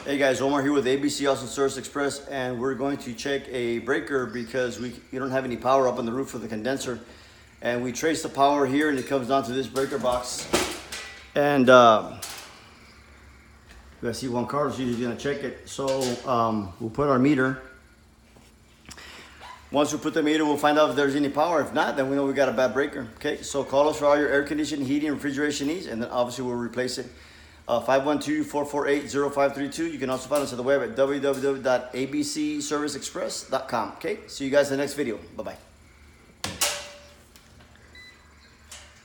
Hey guys, Omar here with ABC Awesome Service Express, and we're going to check a breaker because we don't have any power up on the roof of the condenser. And we trace the power here and it comes down to this breaker box. And I see Juan Carlos, he's gonna check it. So we'll put our meter. Once we put the meter, we'll find out if there's any power. If not, then we know we got a bad breaker. Okay, so call us for all your air conditioning, heating, and refrigeration needs, and then obviously we'll replace it. 512-448-0532. You can also find us at the web at www.abcserviceexpress.com. Okay, see you guys in the next video. Bye-bye.